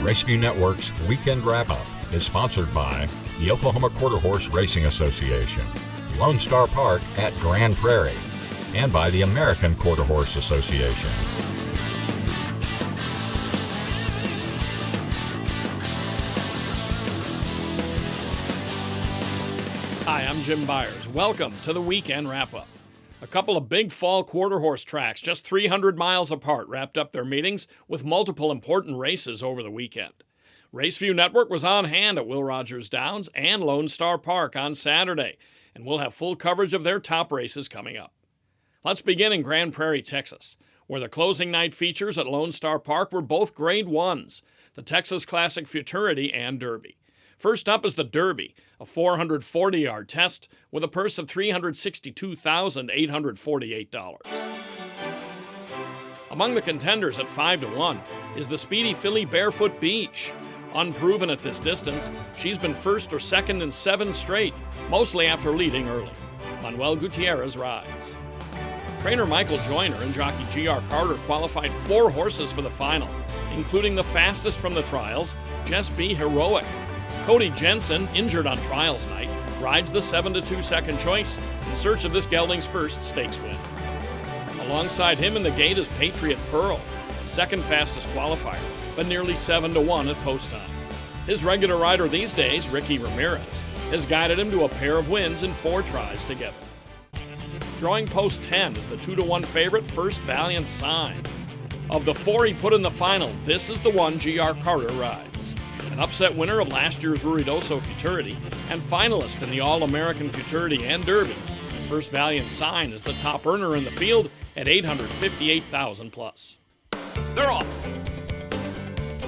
Raceview Network's Weekend Wrap-Up is sponsored by the Oklahoma Quarter Horse Racing Association, Lone Star Park at Grand Prairie, and by the American Quarter Horse Association. Hi, I'm Jim Byers. Welcome to the Weekend Wrap-Up. A couple of big fall quarter horse tracks just 300 miles apart wrapped up their meetings with multiple important races over the weekend. Raceview Network was on hand at Will Rogers Downs and Lone Star Park on Saturday, and we'll have full coverage of their top races coming up. Let's begin in Grand Prairie, Texas, where the closing night features at Lone Star Park were both Grade 1s, the Texas Classic Futurity and Derby. First up is the Derby, a 440-yard test with a purse of $362,848. Among the contenders at 5-1 is the speedy filly Barefoot Beach. Unproven at this distance, she's been first or second in 7 straight, mostly after leading early. Manuel Gutierrez rides. Trainer Michael Joyner and jockey G.R. Carter qualified 4 horses for the final, including the fastest from the trials, Jess B. Heroic. Cody Jensen, injured on trials night, rides the 7-2 second choice in search of this gelding's first stakes win. Alongside him in the gate is Patriot Pearl, second fastest qualifier, but nearly 7-1 at post time. His regular rider these days, Ricky Ramirez, has guided him to a pair of wins in 4 tries together. Drawing post 10 is the 2-1 favorite First Valiant Sign. Of the 4 he put in the final, this is the one G.R. Carter rides. An upset winner of last year's Ruidoso Futurity and finalist in the All-American Futurity and Derby, First Valiant Sign is the top earner in the field at $858,000 plus. They're off.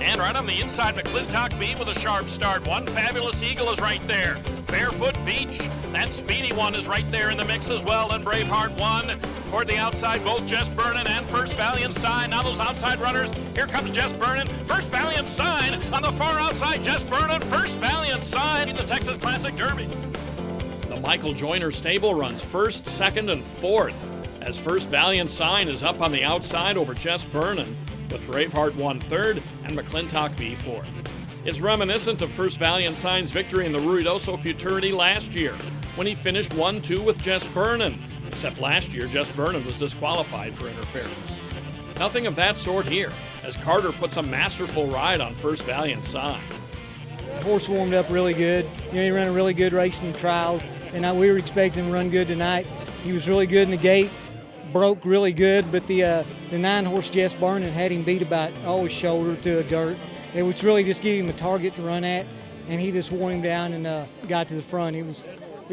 And right on the inside, McClintock B with a sharp start. One Fabulous Eagle is right there. Barefoot Beach, that speedy one is right there in the mix as well. And Braveheart 1 toward the outside, both Jess Burnin and First Valiant Sign. Now those outside runners, here comes Jess Burnin. First Valiant Sign on the far outside, Jess Burnin. First Valiant Sign in the Texas Classic Derby. The Michael Joyner stable runs first, second, and fourth, as First Valiant Sign is up on the outside over Jess Burnin, with Braveheart 1 third and McClintock B 4th. It's reminiscent of First Valiant Sign's victory in the Ruidoso Futurity last year, when he finished 1-2 with Jess Burnin, except last year Jess Burnin was disqualified for interference. Nothing of that sort here, as Carter puts a masterful ride on First Valiant Sign. The horse warmed up really good. He ran a really good race in the trials, and we were expecting him to run good tonight. He was really good in the gate, broke really good, but the 9-horse Jess Burnin had him beat about his shoulder to a dirt. It was really just giving him a target to run at, and he just wore him down and got to the front. It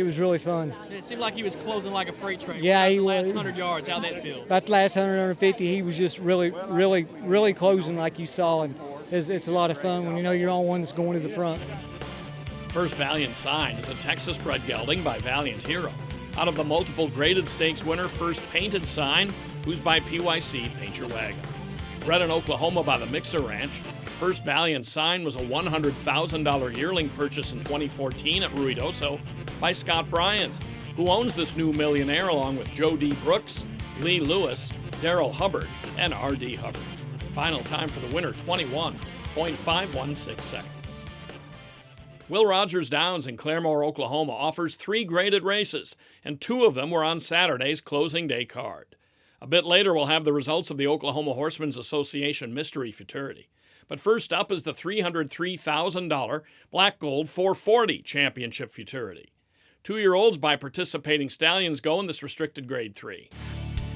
was really fun. It seemed like he was closing like a freight train. Yeah, he was. was. The last 100 yards out that field. About the last 100, 150, he was just really closing like you saw, and it's a lot of fun when you know you're on one that's going to the front. First Valiant Sign is a Texas-bred gelding by Valiant Hero, out of the multiple graded stakes winner First Painted Sign, who's by PYC Paint Your Wagon. Bred in Oklahoma by the Mixer Ranch, First Valiant Sign was a $100,000 yearling purchase in 2014 at Ruidoso by Scott Bryant, who owns this new millionaire along with Joe D. Brooks, Lee Lewis, Darrell Hubbard, and R.D. Hubbard. Final time for the winner, 21.516 seconds. Will Rogers Downs in Claremore, Oklahoma offers 3 graded races, and 2 of them were on Saturday's closing day card. A bit later, we'll have the results of the Oklahoma Horsemen's Association Mystery Futurity. But first up is the $303,000 Black Gold 440 Championship Futurity. 2-year-olds by participating stallions go in this restricted Grade 3.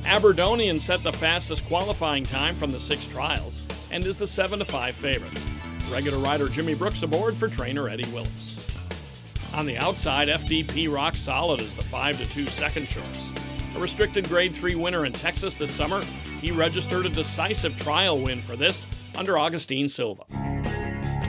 Aberdonian set the fastest qualifying time from the 6 trials and is the 7-5 favorite. Regular rider Jimmy Brooks aboard for trainer Eddie Willis. On the outside, FDP Rock Solid is the 5-2 second choice. A restricted Grade 3 winner in Texas this summer, he registered a decisive trial win for this under Augustine Silva.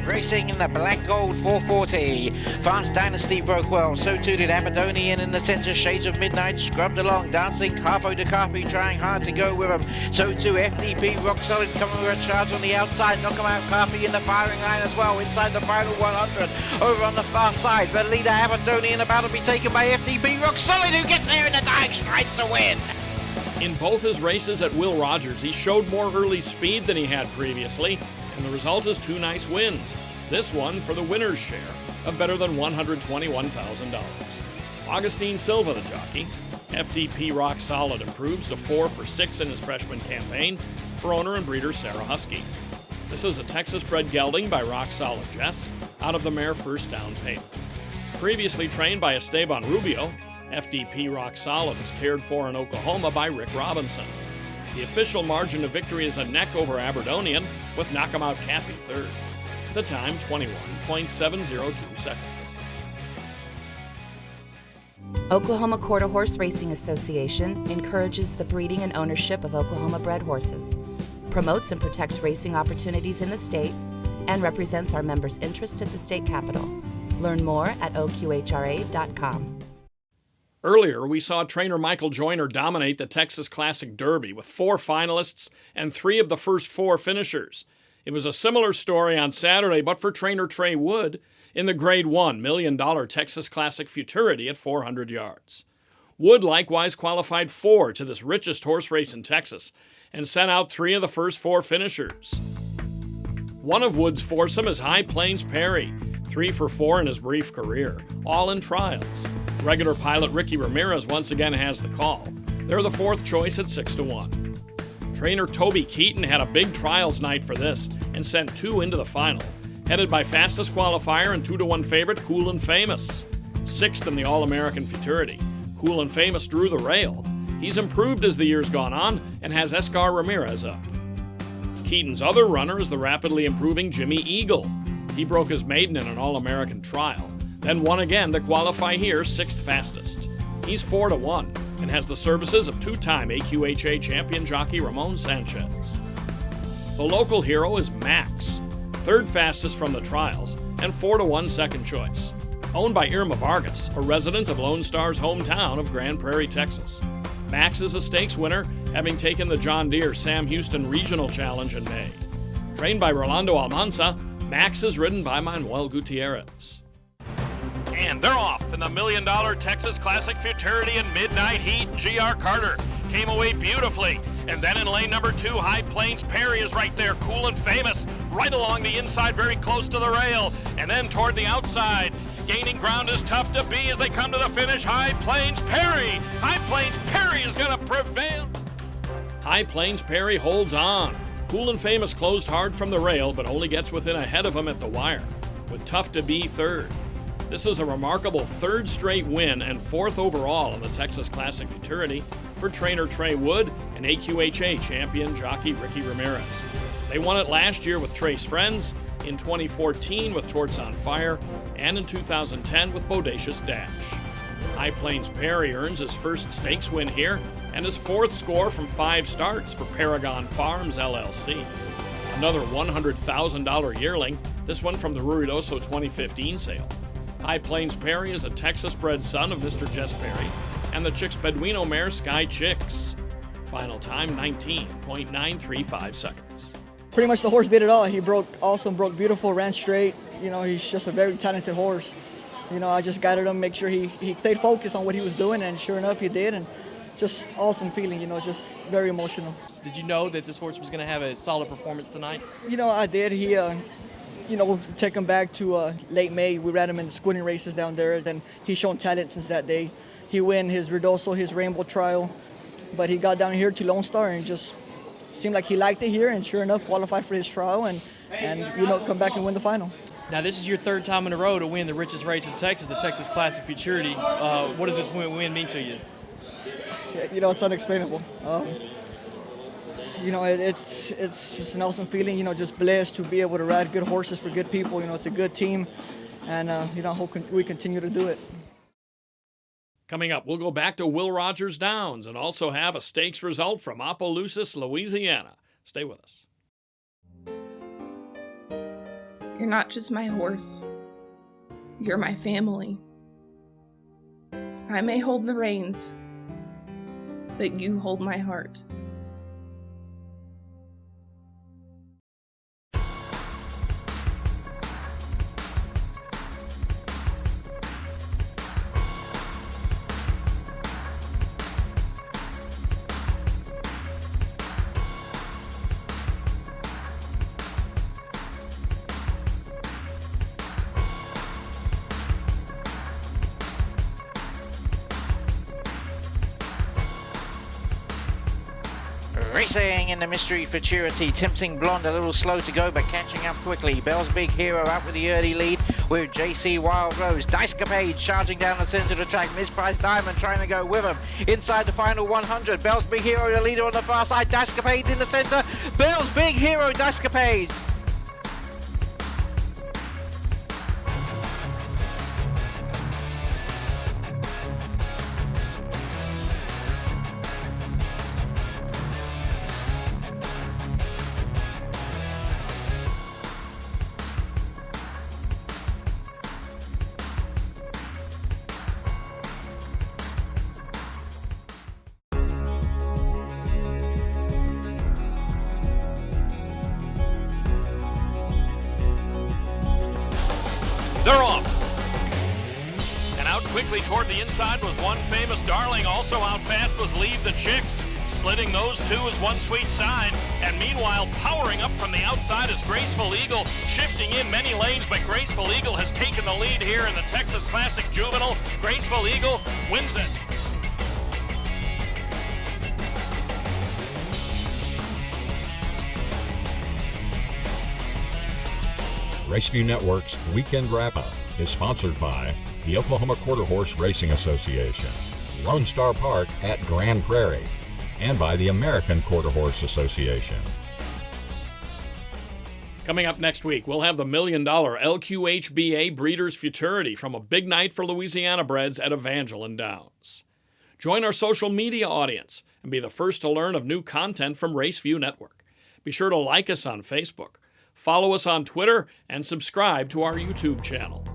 Racing in the Black Gold 440. Fast Dynasty broke well, so too did Aberdonian in the centre. Shades of Midnight scrubbed along, dancing Capo de Carpi, trying hard to go with him. So too FDP Rock Solid coming with a charge on the outside. Knock him out, Carpi in the firing line as well, inside the final 100. Over on the far side, the leader Aberdonian about to be taken by FDP Rock Solid, who gets there in the dying strides to win. In both his races at Will Rogers, he showed more early speed than he had previously, and the result is 2 nice wins. This one for the winner's share of better than $121,000. Augustine Silva, the jockey. FDP Rock Solid improves to 4 for 6 in his freshman campaign for owner and breeder Sarah Husky. This is a Texas-bred gelding by Rock Solid Jess out of the mare First Down Payment. Previously trained by Esteban Rubio, FDP Rock Solid is cared for in Oklahoma by Rick Robinson. The official margin of victory is a neck over Aberdonian with Knockamout Cappy third. The time 21.702 seconds. Oklahoma Quarter Horse Racing Association encourages the breeding and ownership of Oklahoma-bred horses, promotes and protects racing opportunities in the state, and represents our members' interest at the state capitol. Learn more at oqhra.com. Earlier, we saw trainer Michael Joyner dominate the Texas Classic Derby with 4 finalists and 3 of the first 4 finishers. It was a similar story on Saturday, but for trainer Trey Wood in the Grade 1 $1 million Texas Classic Futurity at 400 yards. Wood likewise qualified 4 to this richest horse race in Texas and sent out 3 of the first 4 finishers. One of Wood's foursome is High Plains Perry, 3 for 4 in his brief career, all in trials. Regular pilot Ricky Ramirez once again has the call. They're the 4th choice at 6 to 1. Trainer Toby Keaton had a big trials night for this and sent 2 into the final, headed by fastest qualifier and 2 to 1 favorite Cool and Famous. 6th in the All-American Futurity. Cool and Famous drew the rail. He's improved as the year's gone on and has Escar Ramirez up. Keaton's other runner is the rapidly improving Jimmy Eagle. He broke his maiden in an All-American trial, then won again to qualify here 6th fastest. He's 4 to 1 and has the services of 2-time AQHA champion jockey Ramon Sanchez. The local hero is Max, 3rd fastest from the trials and 4 to 1 second choice. Owned by Irma Vargas, a resident of Lone Star's hometown of Grand Prairie, Texas. Max is a stakes winner, having taken the John Deere Sam Houston Regional Challenge in May. Trained by Rolando Almanza, Max is ridden by Manuel Gutierrez. And they're off in the $1 million Texas Classic Futurity and Midnight Heat. G.R. Carter came away beautifully. And then in lane number 2, High Plains Perry is right there, Cool and Famous, right along the inside, very close to the rail. And then toward the outside, gaining ground is Tough to Be as they come to the finish. High Plains Perry. High Plains Perry is going to prevail. High Plains Perry holds on. Cool and Famous closed hard from the rail, but only gets within ahead of him at the wire, with Tough to Be third. This is a remarkable 3rd straight win and 4th overall in the Texas Classic Futurity for trainer Trey Wood and AQHA champion jockey Ricky Ramirez. They won it last year with Trace Friends, in 2014 with Torts on Fire, and in 2010 with Bodacious Dash. High Plains Perry earns his first stakes win here and his 4th score from 5 starts for Paragon Farms LLC. Another $100,000 yearling, this one from the Ruidoso 2015 sale. High Plains Perry is a Texas-bred son of Mr. Jess Perry and the Chicks Beduino mare Sky Chicks. Final time 19.935 seconds. Pretty much the horse did it all. He broke awesome, broke beautiful, ran straight. You know, he's just a very talented horse. You know, I just guided him, make sure he stayed focused on what he was doing, and sure enough, he did. And just awesome feeling, you know, just very emotional. Did you know that this horse was going to have a solid performance tonight? You know, I did. He, you know, we'll take him back to late May. We ran him in the squinting races down there. Then he's shown talent since that day. He won his Ruidoso, his Rainbow Trial, but he got down here to Lone Star and just seemed like he liked it here, and sure enough, qualified for his trial and you know, come back and win the final. Now, this is your 3rd time in a row to win the richest race in Texas, the Texas Classic Futurity. What does this win mean to you? You know, it's unexplainable. You know, it's just an awesome feeling, you know, just blessed to be able to ride good horses for good people. You know, it's a good team, and, you know, I hope we continue to do it. Coming up, we'll go back to Will Rogers Downs and also have a stakes result from Opelousas, Louisiana. Stay with us. You're not just my horse. You're my family. I may hold the reins, but you hold my heart. Racing in the Mystery Futurity. Tempting Blonde a little slow to go, but catching up quickly. Bell's Big Hero out with the early lead with JC Wild Rose. Dicecapade charging down the centre of the track. Mispriced Diamond trying to go with him. Inside the final 100. Bell's Big Hero, the leader on the far side. Dicecapade in the centre. Bell's Big Hero, Dicecapade. They're off. And out quickly toward the inside was One Famous Darling. Also out fast was Leave the Chicks. Splitting those two is One Sweet Side. And meanwhile, powering up from the outside is Graceful Eagle. Shifting in many lanes, but Graceful Eagle has taken the lead here in the Texas Classic Juvenile. Graceful Eagle wins it. Raceview Network's Weekend Wrap-Up is sponsored by the Oklahoma Quarter Horse Racing Association, Lone Star Park at Grand Prairie, and by the American Quarter Horse Association. Coming up next week, we'll have the $1 million LQHBA Breeders' Futurity from a big night for Louisiana breds at Evangeline Downs. Join our social media audience and be the first to learn of new content from Raceview Network. Be sure to like us on Facebook, follow us on Twitter, and subscribe to our YouTube channel.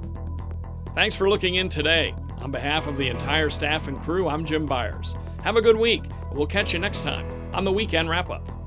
Thanks for looking in today. On behalf of the entire staff and crew, I'm Jim Byers. Have a good week, and we'll catch you next time on the Weekend Wrap-Up.